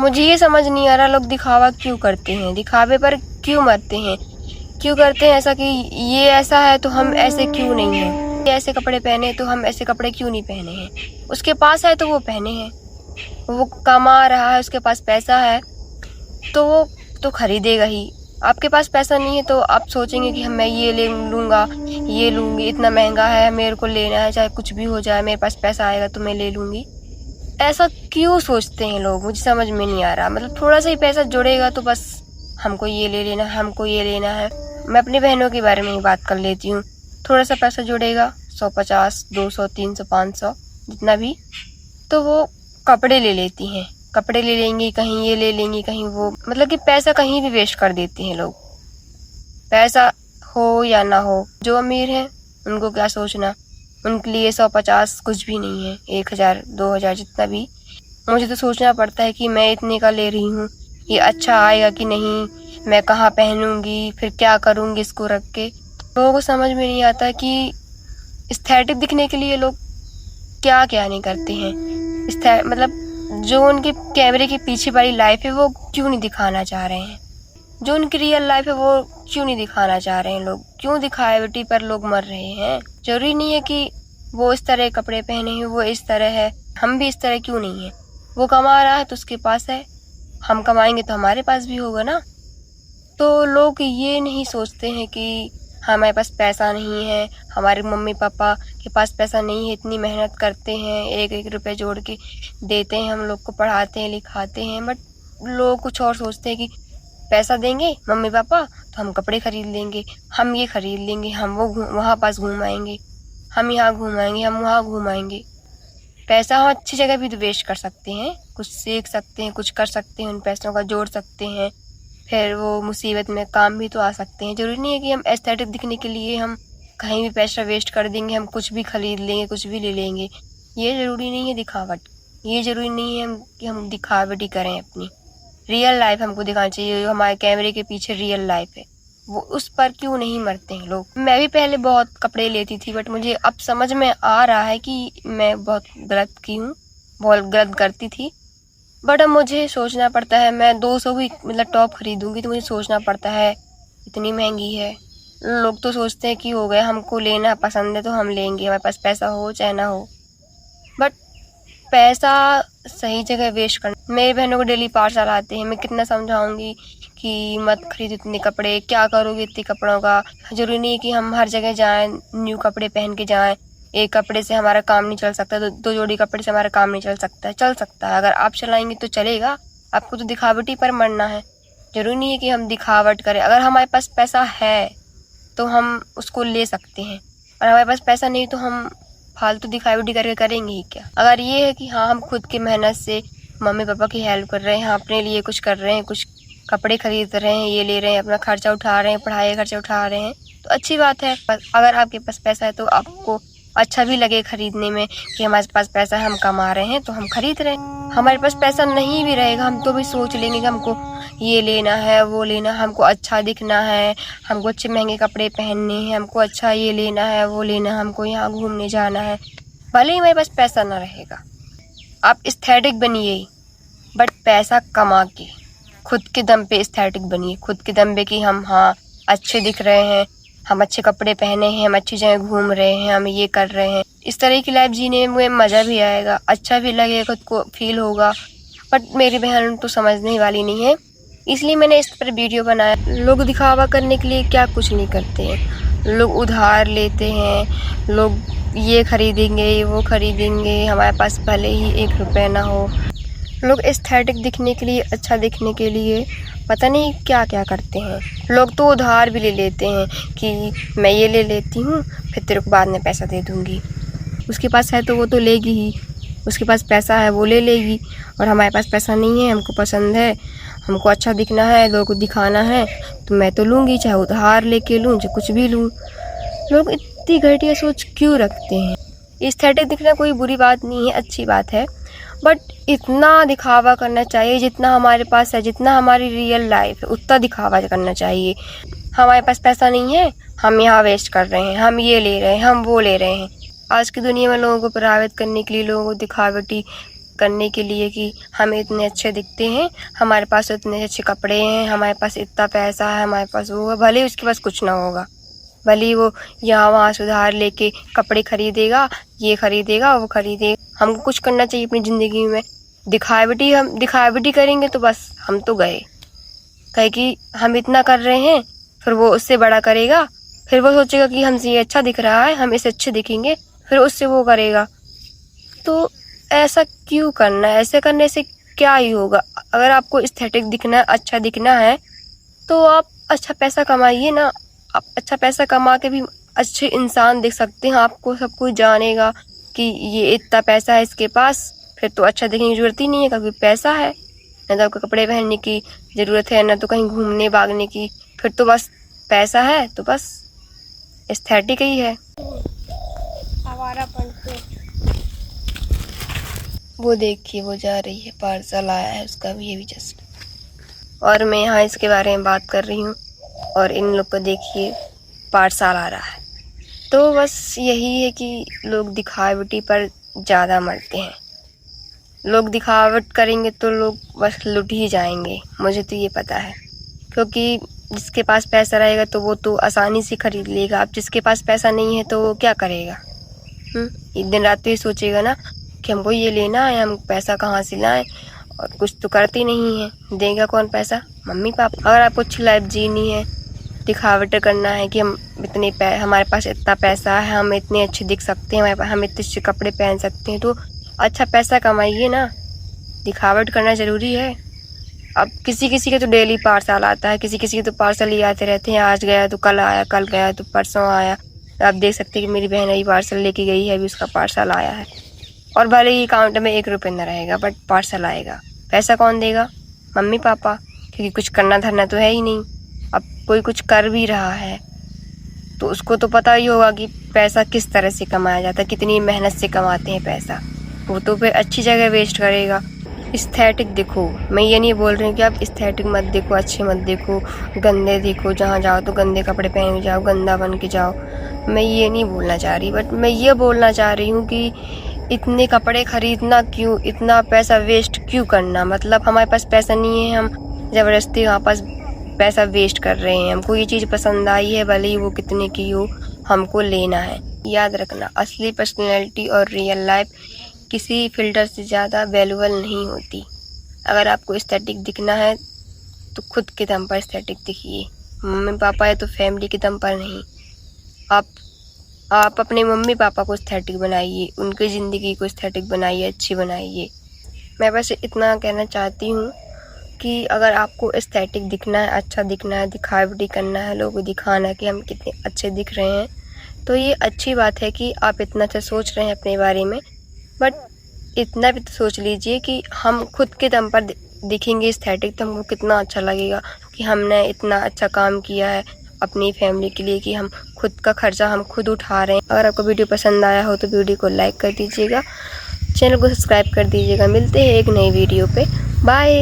मुझे ये समझ नहीं आ रहा लोग दिखावा क्यों करते हैं, दिखावे पर क्यों मरते हैं, क्यों करते हैं ऐसा कि ये ऐसा है तो हम ऐसे क्यों नहीं हैं, ये ऐसे कपड़े पहने तो हम ऐसे कपड़े क्यों नहीं पहने हैं। उसके पास है तो वो पहने हैं, वो कमा रहा है, उसके पास पैसा है तो वो तो खरीदेगा ही। आपके पास पैसा नहीं है तो आप सोचेंगे कि मैं ये ले लूँगा, ये लूँगी, इतना महंगा है मेरे को लेना है, चाहे कुछ भी हो जाए मेरे पास पैसा आएगा तो मैं ले लूँगी। ऐसा क्यों सोचते हैं लोग, मुझे समझ में नहीं आ रहा। मतलब थोड़ा सा ही पैसा जुड़ेगा तो बस हमको ये ले लेना है, हमको ये लेना है। मैं अपनी बहनों के बारे में ही बात कर लेती हूँ। थोड़ा सा पैसा जुड़ेगा, 150, 200, 300, 500 जितना भी, तो वो कपड़े ले लेती हैं, कपड़े ले लेंगी, कहीं ये ले लेंगी, कहीं वो, मतलब कि पैसा कहीं भी वेस्ट कर देती हैं लोग। पैसा हो या ना हो, जो अमीर हैं उनको क्या सोचना, उनके लिए 150 कुछ भी नहीं है, 1000, 2000 जितना भी। मुझे तो सोचना पड़ता है कि मैं इतने का ले रही हूँ, ये अच्छा आएगा कि नहीं, मैं कहाँ पहनूंगी, फिर क्या करूँगी इसको रख के। लोगों को समझ में नहीं आता कि एस्थेटिक दिखने के लिए लोग क्या क्या नहीं करते हैं। मतलब जो उनके कैमरे के पीछे वाली लाइफ है वो क्यों नहीं दिखाना चाह रहे हैं, जो उनकी रियल लाइफ है वो क्यों नहीं दिखाना चाह रहे हैं। लोग क्यों दिखावटी पर लोग मर रहे हैं। जरूरी नहीं है कि वो इस तरह कपड़े पहने हैं, वो इस तरह है, हम भी इस तरह क्यों नहीं है। वो कमा रहा है तो उसके पास है, हम कमाएंगे तो हमारे पास भी होगा ना। तो लोग ये नहीं सोचते हैं कि हमारे पास पैसा नहीं है, हमारे मम्मी पापा के पास पैसा नहीं है, इतनी मेहनत करते हैं, एक एक रुपए जोड़ के देते हैं, हम लोग को पढ़ाते हैं लिखाते हैं। बट लोग कुछ और सोचते हैं कि पैसा देंगे मम्मी पापा तो हम कपड़े खरीद लेंगे, हम ये खरीद लेंगे, हम वो वहाँ पास घूम आएंगे, हम यहाँ घूम आएंगे, हम वहाँ घूम आएंगे। पैसा हम अच्छी जगह भी तो वेस्ट कर सकते हैं, कुछ सीख सकते हैं, कुछ कर सकते हैं, उन पैसों का जोड़ सकते हैं, फिर वो मुसीबत में काम भी तो आ सकते हैं। जरूरी नहीं है कि हम एस्थेटिक दिखने के लिए हम कहीं भी पैसा वेस्ट कर देंगे, हम कुछ भी खरीद लेंगे, कुछ भी ले लेंगे। ये ज़रूरी नहीं है दिखावट, ये ज़रूरी नहीं है कि हम दिखावटी करें। अपनी रियल लाइफ हमको दिखाना चाहिए, जो हमारे कैमरे के पीछे रियल लाइफ है वो, उस पर क्यों नहीं मरते हैं लोग। मैं भी पहले बहुत कपड़े लेती थी, बट मुझे अब समझ में आ रहा है कि मैं बहुत गलत की हूँ, बहुत गलत करती थी। बट अब मुझे सोचना पड़ता है, मैं 200 की मतलब टॉप खरीदूंगी तो मुझे सोचना पड़ता है इतनी महंगी है। लोग तो सोचते हैं कि हो गया, हमको लेना पसंद है तो हम लेंगे, हमारे पास पैसा हो चाहे ना हो। बट पैसा सही जगह वेस्ट करना। मेरी बहनों को डेली पार्सल आते हैं, मैं कितना समझाऊंगी कि मत खरीद इतने कपड़े, क्या करोगे इतने कपड़ों का। जरूरी नहीं है कि हम हर जगह जाएं न्यू कपड़े पहन के जाएं, एक कपड़े से हमारा काम नहीं चल सकता, दो जोड़ी कपड़े से हमारा काम नहीं चल सकता है। चल सकता है, अगर आप चलाएंगे तो चलेगा, आपको तो दिखावटी पर मरना है। जरूरी नहीं है कि हम दिखावट करें। अगर हमारे पास पैसा है तो हम उसको ले सकते हैं, और हमारे पास पैसा नहीं तो हम फालतू दिखावटी करके करेंगे ही क्या। अगर ये है कि हाँ हम खुद की मेहनत से मम्मी पापा की हेल्प कर रहे हैं, हाँ अपने लिए कुछ कर रहे हैं, कुछ कपड़े खरीद रहे हैं, ये ले रहे हैं, अपना खर्चा उठा रहे हैं, पढ़ाई का खर्चा उठा रहे हैं, तो अच्छी बात है। अगर आपके पास पैसा है तो आपको अच्छा भी लगे खरीदने में कि हमारे पास पैसा है, हम कमा रहे हैं तो हम खरीद रहे हैं। हमारे पास पैसा नहीं भी रहेगा हम तो भी सोच लेंगे कि हमको ये लेना है, वो लेना, हमको अच्छा दिखना है, हमको अच्छे महंगे कपड़े पहनने हैं, हमको अच्छा ये लेना है, वो लेना, हमको यहाँ घूमने जाना है। भले ही हमारे पास पैसा ना रहेगा, आप एस्थेटिक बनिए, बट पैसा कमा के खुद के दम पे एस्थेटिक बनिए, खुद के दम पे कि हम हाँ अच्छे दिख रहे हैं, हम अच्छे कपड़े पहने हैं, हम अच्छी जगह घूम रहे हैं, हम ये कर रहे हैं। इस तरह की लाइफ जीने में मज़ा भी आएगा, अच्छा भी लगेगा, खुद को फील होगा। बट मेरी बहन तो समझने वाली नहीं है, इसलिए मैंने इस पर वीडियो बनाया। लोग दिखावा करने के लिए क्या कुछ नहीं करते हैं, लोग उधार लेते हैं, लोग ये खरीदेंगे वो खरीदेंगे, हमारे पास भले ही 1 रुपया ना हो। लोग एस्थेटिक दिखने के लिए, अच्छा दिखने के लिए पता नहीं क्या क्या करते हैं। लोग तो उधार भी ले लेते हैं कि मैं ये ले लेती हूँ फिर तेरे को बाद में पैसा दे दूँगी। उसके पास है तो वो तो लेगी ही, उसके पास पैसा है वो ले लेगी, और हमारे पास पैसा नहीं है, हमको पसंद है, हमको अच्छा दिखना है, लोगों को दिखाना है तो मैं तो लूँगी, चाहे उधार लेके लूँ चाहे कुछ भी लूँ। लोग इतनी घटिया सोच क्यों रखते हैं। एस्थेटिक दिखना कोई बुरी बात नहीं है, अच्छी बात है, बट इतना दिखावा करना चाहिए जितना हमारे पास है, जितना हमारी रियल लाइफ है उतना दिखावा करना चाहिए। हमारे पास पैसा नहीं है, हम यहाँ वेस्ट कर रहे हैं, हम ये ले रहे हैं, हम वो ले रहे हैं। आज की दुनिया में लोगों को प्रभावित करने के लिए, लोगों को दिखावटी करने के लिए कि हम इतने अच्छे दिखते हैं, हमारे पास इतने अच्छे कपड़े हैं, हमारे पास इतना पैसा है, हमारे पास वो है। भले ही उसके पास कुछ ना होगा, भले ही वो यहाँ वहाँ से उधार लेके कपड़े खरीदेगा, ये खरीदेगा, वो खरीदेगा। हमको कुछ करना चाहिए अपनी ज़िंदगी में। दिखावटी करेंगे तो बस हम तो गए। कहे कि हम इतना कर रहे हैं, फिर वो उससे बड़ा करेगा, फिर वो सोचेगा कि हमसे ये अच्छा दिख रहा है, हम इससे अच्छे दिखेंगे, फिर उससे वो करेगा। तो ऐसा क्यों करना है? ऐसे करने से क्या ही होगा? अगर आपको एस्थेटिक दिखना है, अच्छा दिखना है, तो आप अच्छा पैसा कमाइए ना। आप अच्छा पैसा कमा के भी अच्छे इंसान दिख सकते हैं। आपको सब कुछ जानेगा कि ये इतना पैसा है इसके पास, फिर तो अच्छा दिखने की जरूरत ही नहीं है, क्योंकि पैसा है। ना तो आपको कपड़े पहनने की ज़रूरत है, ना तो कहीं घूमने भागने की। फिर तो बस पैसा है तो बस एस्थेटिक ही है। वो देखिए, वो जा रही है, पार्सल आया है उसका भी, ये भी जस्ट। और मैं यहाँ इसके बारे में बात कर रही हूँ, और इन लोग को देखिए पार्सल आ रहा है। तो बस यही है कि लोग दिखावटी पर ज़्यादा मरते हैं। लोग दिखावट करेंगे तो लोग बस लुट ही जाएंगे, मुझे तो ये पता है। क्योंकि जिसके पास पैसा रहेगा तो वो तो आसानी से खरीद लेगा। अब जिसके पास पैसा नहीं है तो वो क्या करेगा? एक दिन रात तो ये सोचेगा ना कि हमको ये लेना है, हम पैसा कहाँ से लाएं, और कुछ तो करते नहीं है। देगा कौन पैसा? Mummy papa. अगर आपको अच्छी लाइफ जीनी है, दिखावट करना है कि हम हमारे पास इतना पैसा है, हम इतने अच्छे दिख सकते हैं, हम इतने अच्छे कपड़े पहन सकते हैं, तो अच्छा पैसा कमाइए ना। दिखावट करना ज़रूरी है? अब किसी किसी के तो डेली पार्सल आता है, किसी किसी के तो पार्सल ही आते रहते हैं। आज गया तो कल आया, कल गया तो परसों आया। आप देख सकते हैं कि मेरी बहन अभी पार्सल लेके गई है, अभी उसका पार्सल आया है। और भले ही अकाउंट में 1 रुपये न रहेगा, बट पार्सल आएगा। पैसा कौन देगा? मम्मी पापा, क्योंकि कुछ करना धरना तो है ही नहीं। अब कोई कुछ कर भी रहा है तो उसको तो पता ही होगा कि पैसा किस तरह से कमाया जाता है, कितनी मेहनत से कमाते हैं पैसा। वो तो फिर अच्छी जगह वेस्ट करेगा। एस्थेटिक देखो, मैं ये नहीं बोल रही हूँ कि आप एस्थेटिक मत देखो, अच्छे मत देखो, गंदे देखो। जहाँ जाओ तो गंदे कपड़े पहन के जाओ, गंदा बन के जाओ। मैं ये नहीं बोलना चाह रही, बट मैं ये बोलना चाह रही हूँ कि इतने कपड़े खरीदना क्यों, इतना पैसा वेस्ट क्यों करना? मतलब हमारे पास पैसा नहीं है, हम ज़बरदस्ती वहाँ पास पैसा वेस्ट कर रहे हैं। हमको ये चीज़ पसंद आई है, भले ही वो कितने की हो, हमको लेना है। याद रखना, असली पर्सनैलिटी और रियल लाइफ किसी फिल्टर से ज़्यादा वैल्यूबल नहीं होती। अगर आपको एस्थेटिक दिखना है तो खुद के दम पर एस्थेटिक दिखिए। मम्मी पापा है तो फैमिली के दम पर नहीं। आप अपने मम्मी पापा को एस्थेटिक बनाइए, उनकी ज़िंदगी को एस्थेटिक बनाइए, अच्छी बनाइए। मैं बस इतना कहना चाहती हूँ कि अगर आपको एस्थेटिक दिखना है, अच्छा दिखना है, दिखावटी करना है, लोगों को दिखाना है कि हम कितने अच्छे दिख रहे हैं, तो ये अच्छी बात है कि आप इतना अच्छा सोच रहे हैं अपने बारे में। बट इतना भी तो सोच लीजिए कि हम खुद के दम पर दिखेंगे एस्थेटिक तो हमको कितना अच्छा लगेगा कि हमने इतना अच्छा काम किया है अपनी फैमिली के लिए, कि हम खुद का खर्चा हम खुद उठा रहे हैं। अगर आपको वीडियो पसंद आया हो तो वीडियो को लाइक कर दीजिएगा, चैनल को सब्सक्राइब कर दीजिएगा। मिलते हैं एक नई वीडियो पे। बाय।